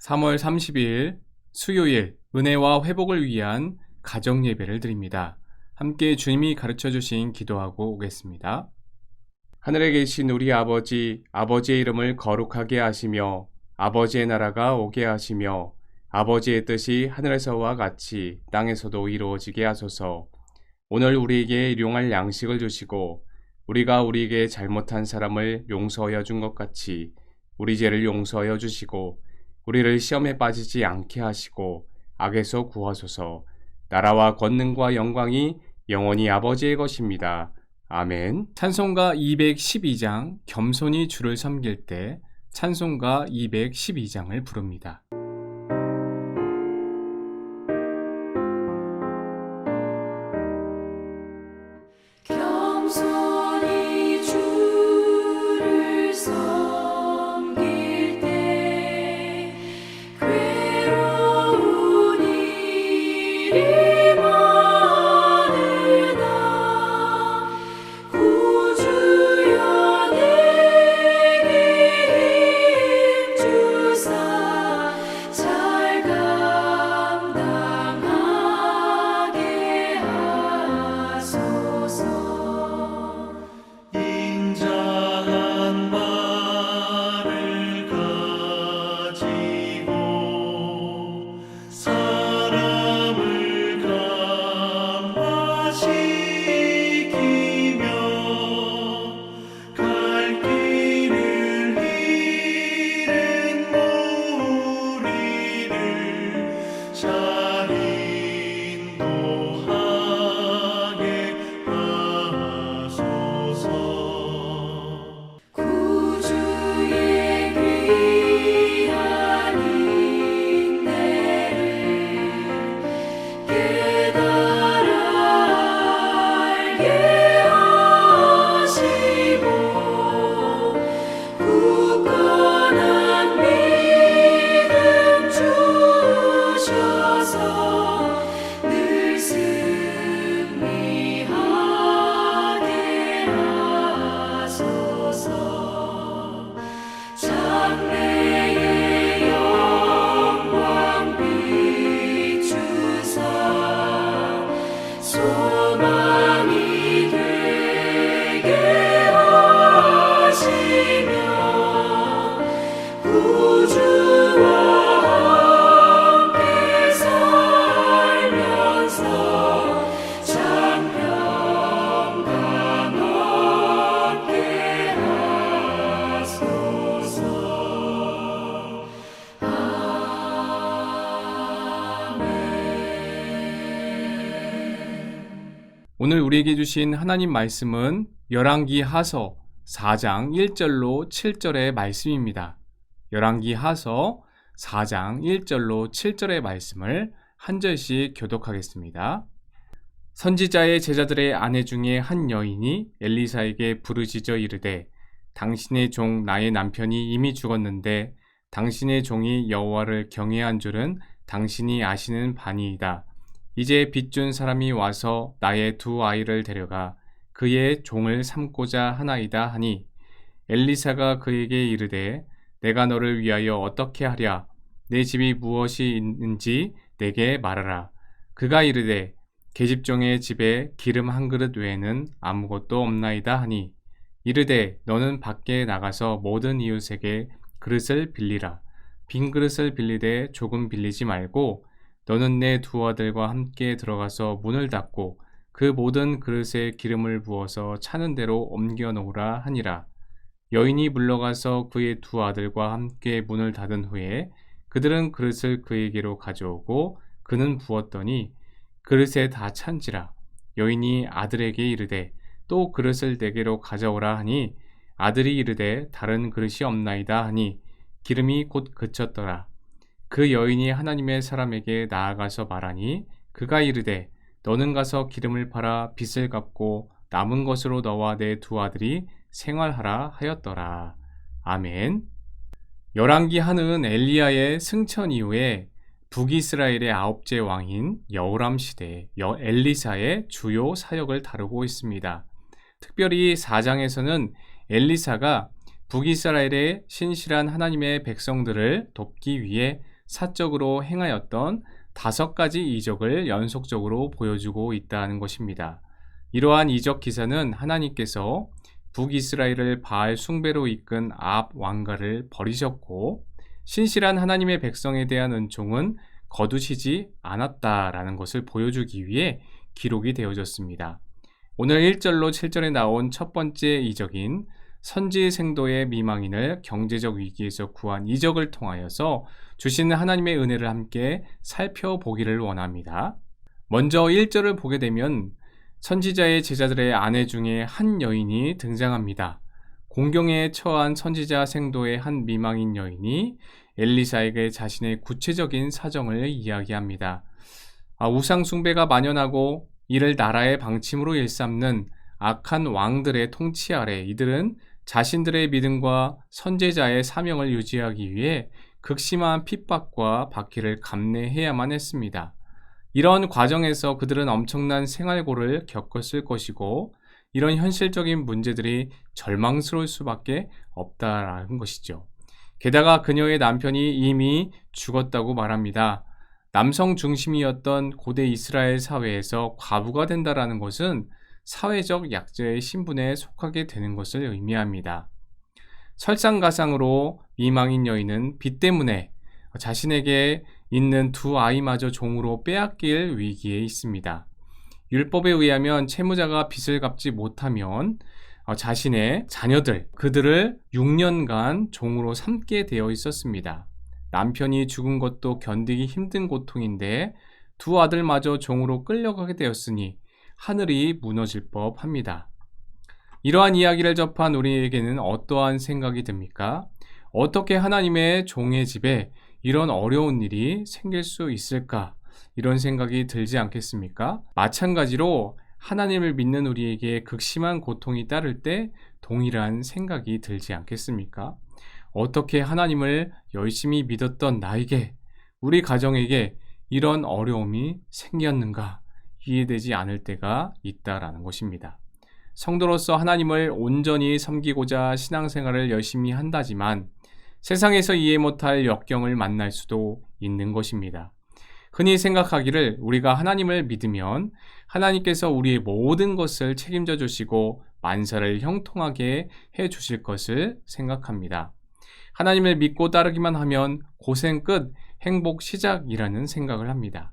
3월 30일 수요일 은혜와 회복을 위한 가정 예배를 드립니다. 함께 주님이 가르쳐 주신 기도하고 오겠습니다. 하늘에 계신 우리 아버지, 아버지의 이름을 거룩하게 하시며 아버지의 나라가 오게 하시며 아버지의 뜻이 하늘에서와 같이 땅에서도 이루어지게 하소서. 오늘 우리에게 일용할 양식을 주시고 우리가 우리에게 잘못한 사람을 용서하여 준 것 같이 우리 죄를 용서하여 주시고 우리를 시험에 빠지지 않게 하시고 악에서 구하소서. 나라와 권능과 영광이 영원히 아버지의 것입니다. 아멘. 찬송가 212장 겸손히 주를 섬길 때 찬송가 212장을 부릅니다. 겸손히 주를 섬길 때 괴로운 일이 많으나 구주여 내게 힘 주사 잘 감당하게 하소서. 인자한 말을 가지고 사람을 감화시키며 갈 길을 잃은 무리를 잘 인도하게 하소서. 구주의 귀한 인내를 깨달아 알게 하시고 굳건한 믿음 주셔서 늘 승리하게 하소서. 장래의 영광 비추사 소망이 되게 하시며 구주와 함께 살면서 장평강 얻게 하소서. 오늘 우리에게 주신 하나님 말씀은 열왕기 하서 4장 1절로 7절의 말씀입니다. 열왕기 하서 4장 1절로 7절의 말씀을 한 절씩 교독하겠습니다. 선지자의 제자들의 아내 중에 한 여인이 엘리사에게 부르짖어 이르되 당신의 종 나의 남편이 이미 죽었는데 당신의 종이 여호와를 경외한 줄은 당신이 아시는 바니이다. 이제 빚준 사람이 와서 나의 두 아이를 데려가 그의 종을 삼고자 하나이다 하니 엘리사가 그에게 이르되 내가 너를 위하여 어떻게 하랴? 내 집이 무엇이 있는지 내게 말하라. 그가 이르되 계집종의 집에 기름 한 그릇 외에는 아무것도 없나이다 하니 이르되 너는 밖에 나가서 모든 이웃에게 그릇을 빌리라. 빈 그릇을 빌리되 조금 빌리지 말고 너는 내 두 아들과 함께 들어가서 문을 닫고 그 모든 그릇에 기름을 부어서 차는 대로 옮겨 놓으라 하니라. 여인이 물러가서 그의 두 아들과 함께 문을 닫은 후에 그들은 그릇을 그에게로 가져오고 그는 부었더니 그릇에 다 찬지라. 여인이 아들에게 이르되 또 그릇을 내게로 가져오라 하니 아들이 이르되 다른 그릇이 없나이다 하니 기름이 곧 그쳤더라. 그 여인이 하나님의 사람에게 나아가서 말하니 그가 이르되 너는 가서 기름을 팔아 빚을 갚고 남은 것으로 너와 내 두 아들이 생활하라 하였더라. 아멘. 열왕기 하는 엘리야의 승천 이후에 북이스라엘의 아홉째 왕인 여호람 시대 엘리사의 주요 사역을 다루고 있습니다. 특별히 4장에서는 엘리사가 북이스라엘의 신실한 하나님의 백성들을 돕기 위해 사적으로 행하였던 5가지 이적을 연속적으로 보여주고 있다는 것입니다. 이러한 이적 기사는 하나님께서 북이스라엘을 바알 숭배로 이끈 아합 왕가를 버리셨고 신실한 하나님의 백성에 대한 은총은 거두시지 않았다라는 것을 보여주기 위해 기록이 되어졌습니다. 오늘 1절로 7절에 나온 첫 번째 이적인 선지생도의 미망인을 경제적 위기에서 구한 이적을 통하여서 주시는 하나님의 은혜를 함께 살펴보기를 원합니다. 먼저 1절을 보게 되면 선지자의 제자들의 아내 중에 한 여인이 등장합니다. 공경에 처한 선지자 생도의 한 미망인 여인이 엘리사에게 자신의 구체적인 사정을 이야기합니다. 우상 숭배가 만연하고 이를 나라의 방침으로 일삼는 악한 왕들의 통치 아래 이들은 자신들의 믿음과 선지자의 사명을 유지하기 위해 극심한 핍박과 박해를 감내해야만 했습니다. 이런 과정에서 그들은 엄청난 생활고를 겪었을 것이고 이런 현실적인 문제들이 절망스러울 수밖에 없다라는 것이죠. 게다가 그녀의 남편이 이미 죽었다고 말합니다. 남성 중심이었던 고대 이스라엘 사회에서 과부가 된다라는 것은 사회적 약자의 신분에 속하게 되는 것을 의미합니다. 설상가상으로 미망인 여인은 빚 때문에 자신에게 있는 2아이마저 종으로 빼앗길 위기에 있습니다. 율법에 의하면 채무자가 빚을 갚지 못하면 자신의 자녀들, 그들을 6년간 종으로 삼게 되어 있었습니다. 남편이 죽은 것도 견디기 힘든 고통인데 2 아들마저 종으로 끌려가게 되었으니 하늘이 무너질 법합니다. 이러한 이야기를 접한 우리에게는 어떠한 생각이 듭니까? 어떻게 하나님의 종의 집에 이런 어려운 일이 생길 수 있을까? 이런 생각이 들지 않겠습니까? 마찬가지로 하나님을 믿는 우리에게 극심한 고통이 따를 때 동일한 생각이 들지 않겠습니까? 어떻게 하나님을 열심히 믿었던 나에게, 우리 가정에게 이런 어려움이 생겼는가 이해되지 않을 때가 있다라는 것입니다. 성도로서 하나님을 온전히 섬기고자 신앙생활을 열심히 한다지만 세상에서 이해 못할 역경을 만날 수도 있는 것입니다. 흔히 생각하기를 우리가 하나님을 믿으면 하나님께서 우리의 모든 것을 책임져 주시고 만사를 형통하게 해 주실 것을 생각합니다. 하나님을 믿고 따르기만 하면 고생 끝, 행복 시작이라는 생각을 합니다.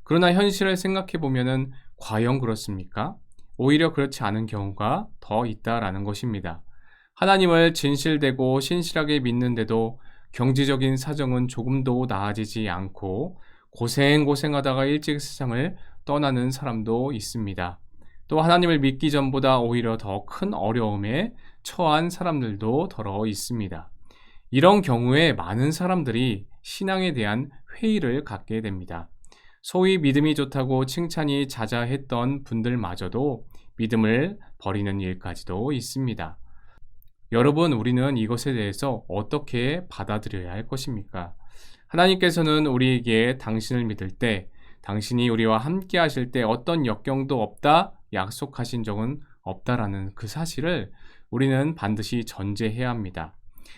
그러나 현실을 생각해 보면은 과연 그렇습니까? 오히려 그렇지 않은 경우가 더 있다라는 것입니다. 하나님을 진실되고 신실하게 믿는데도 경제적인 사정은 조금도 나아지지 않고 고생하다가 일찍 세상을 떠나는 사람도 있습니다. 또 하나님을 믿기 전보다 오히려 더 큰 어려움에 처한 사람들도 더러 있습니다. 이런 경우에 많은 사람들이 신앙에 대한 회의를 갖게 됩니다. 소위 믿음이 좋다고 칭찬이 자자했던 분들마저도 믿음을 버리는 일까지도 있습니다. 여러분, 우리는 이것에 대해서 어떻게 받아들여야 할 것입니까? 하나님께서는 우리에게 당신을 믿을 때, 당신이 우리와 함께 하실 때 어떤 역경도 없다 약속하신 적은 없다라는 그 사실을 우리는 반드시 전제해야 합니다.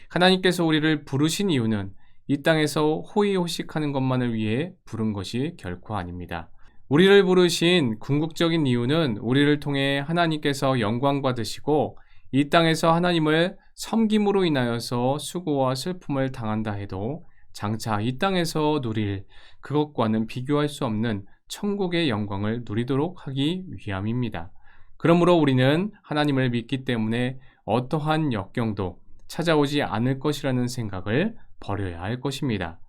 하나님께서 우리를 부르신 이유는 이 땅에서 호의호식하는 것만을 위해 부른 것이 결코 아닙니다. 우리를 부르신 궁극적인 이유는 우리를 통해 하나님께서 영광 받으시고 이 땅에서 하나님을 섬김으로 인하여서 수고와 슬픔을 당한다 해도 장차 이 땅에서 누릴 그것과는 비교할 수 없는 천국의 영광을 누리도록 하기 위함입니다. 그러므로 우리는 하나님을 믿기 때문에 어떠한 역경도 찾아오지 않을 것이라는 생각을 버려야 할 것입니다.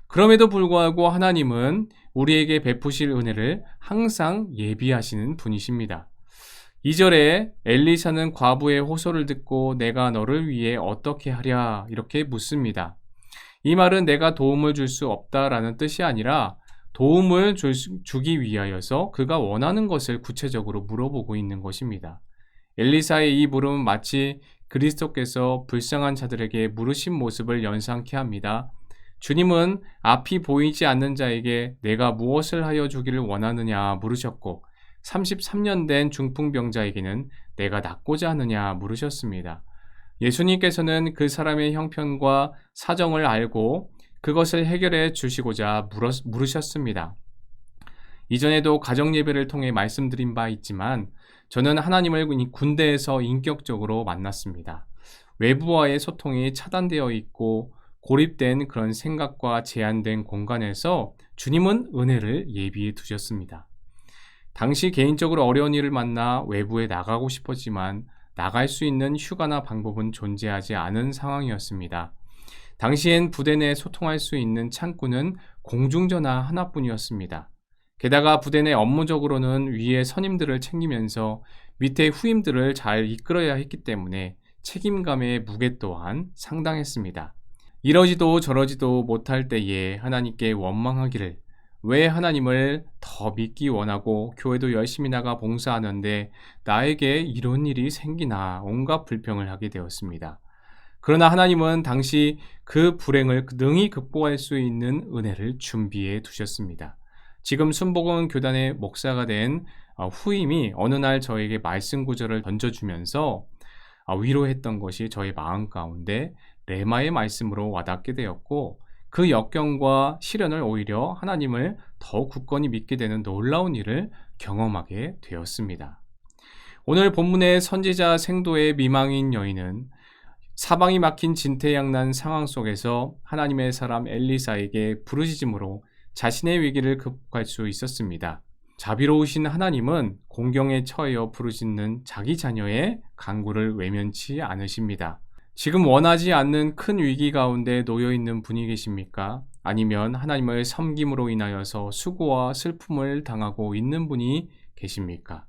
그럼에도 불구하고 하나님은 우리에게 베푸실 은혜를 항상 예비하시는 분이십니다. 2절에 엘리사는 과부의 호소를 듣고 내가 너를 위해 어떻게 하랴 이렇게 묻습니다. 이 말은 내가 도움을 줄 수 없다라는 뜻이 아니라 도움을 주기 위하여서 그가 원하는 것을 구체적으로 물어보고 있는 것입니다. 엘리사의 이 물음은 마치 그리스도께서 불쌍한 자들에게 물으신 모습을 연상케 합니다. 주님은 앞이 보이지 않는 자에게 내가 무엇을 하여 주기를 원하느냐 물으셨고 33년 된 중풍병자에게는 내가 낫고자 하느냐 물으셨습니다. 예수님께서는 그 사람의 형편과 사정을 알고 그것을 해결해 주시고자 물으셨습니다. 이전에도 가정 예배를 통해 말씀드린 바 있지만 저는 하나님을 군대에서 인격적으로 만났습니다. 외부와의 소통이 차단되어 있고 고립된 그런 생각과 제한된 공간에서 주님은 은혜를 예비해 두셨습니다. 당시 개인적으로 어려운 일을 만나 외부에 나가고 싶었지만 나갈 수 있는 휴가나 방법은 존재하지 않은 상황이었습니다. 당시엔 부대 내 소통할 수 있는 창구는 공중전화 하나뿐이었습니다. 게다가 부대 내 업무적으로는 위에 선임들을 챙기면서 밑에 후임들을 잘 이끌어야 했기 때문에 책임감의 무게 또한 상당했습니다. 이러지도 저러지도 못할 때에 하나님께 원망하기를 왜 하나님을 더 믿기 원하고 교회도 열심히 나가 봉사하는데 나에게 이런 일이 생기나 온갖 불평을 하게 되었습니다. 그러나 하나님은 당시 그 불행을 능히 극복할 수 있는 은혜를 준비해 두셨습니다. 지금 순복음 교단의 목사가 된 후임이 어느 날 저에게 말씀 구절을 던져주면서 위로했던 것이 저의 마음 가운데 레마의 말씀으로 와닿게 되었고 그 역경과 시련을 오히려 하나님을 더 굳건히 믿게 되는 놀라운 일을 경험하게 되었습니다. 오늘 본문의 선지자 생도의 미망인 여인은 사방이 막힌 진퇴양난 상황 속에서 하나님의 사람 엘리사에게 부르짖음으로 자신의 위기를 극복할 수 있었습니다. 자비로우신 하나님은 공경에 처하여 부르짖는 자기 자녀의 간구를 외면치 않으십니다. 지금 원하지 않는 큰 위기 가운데 놓여 있는 분이 계십니까? 아니면 하나님을 섬김으로 인하여서 수고와 슬픔을 당하고 있는 분이 계십니까?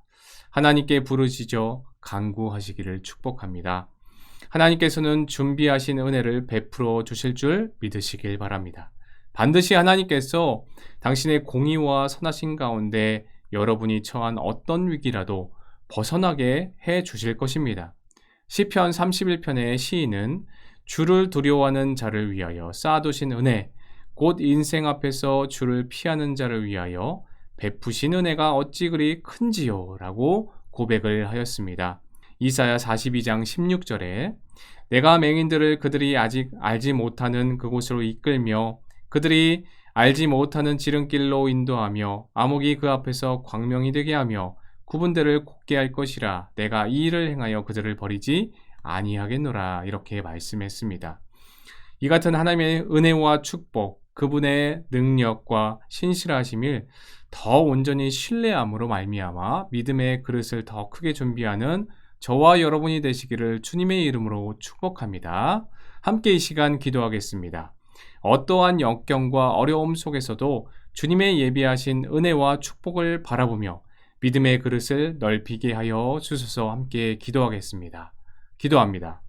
하나님께 부르짖어 간구하시기를 축복합니다. 하나님께서는 준비하신 은혜를 베풀어 주실 줄 믿으시길 바랍니다. 반드시 하나님께서 당신의 공의와 선하신 가운데 여러분이 처한 어떤 위기라도 벗어나게 해 주실 것입니다. 시편 31편의 시인은 주를 두려워하는 자를 위하여 쌓아두신 은혜, 곧 인생 앞에서 주를 피하는 자를 위하여 베푸신 은혜가 어찌 그리 큰지요 라고 고백을 하였습니다. 이사야 42장 16절에 내가 맹인들을 그들이 아직 알지 못하는 그곳으로 이끌며 그들이 알지 못하는 지름길로 인도하며 암흑이 그 앞에서 광명이 되게 하며 구분대를 곱게 할 것이라 내가 이 일을 행하여 그들을 버리지 아니하겠노라 이렇게 말씀했습니다. 이 같은 하나님의 은혜와 축복, 그분의 능력과 신실하심을 더 온전히 신뢰함으로 말미암아 믿음의 그릇을 더 크게 준비하는 저와 여러분이 되시기를 주님의 이름으로 축복합니다. 함께 이 시간 기도하겠습니다. 어떠한 역경과 어려움 속에서도 주님의 예비하신 은혜와 축복을 바라보며 믿음의 그릇을 넓히게 하여 주소서. 함께 기도하겠습니다. 기도합니다.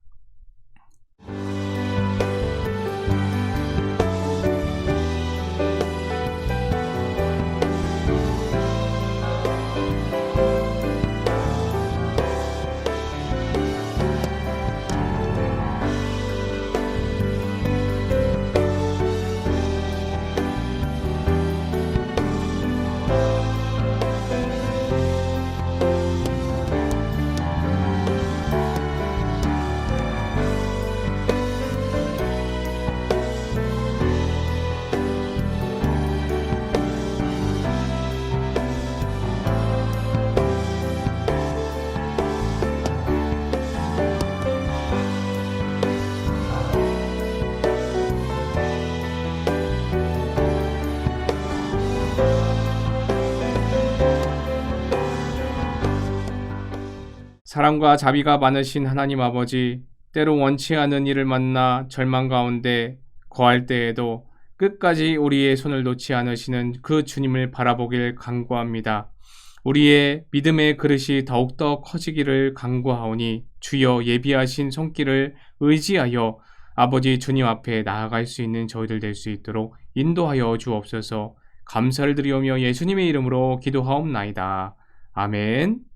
사랑과 자비가 많으신 하나님 아버지, 때로 원치 않은 일을 만나 절망 가운데 거할 때에도 끝까지 우리의 손을 놓지 않으시는 그 주님을 바라보길 간구합니다. 우리의 믿음의 그릇이 더욱더 커지기를 간구하오니 주여 예비하신 손길을 의지하여 아버지 주님 앞에 나아갈 수 있는 저희들 될 수 있도록 인도하여 주옵소서. 감사를 드리오며 예수님의 이름으로 기도하옵나이다. 아멘.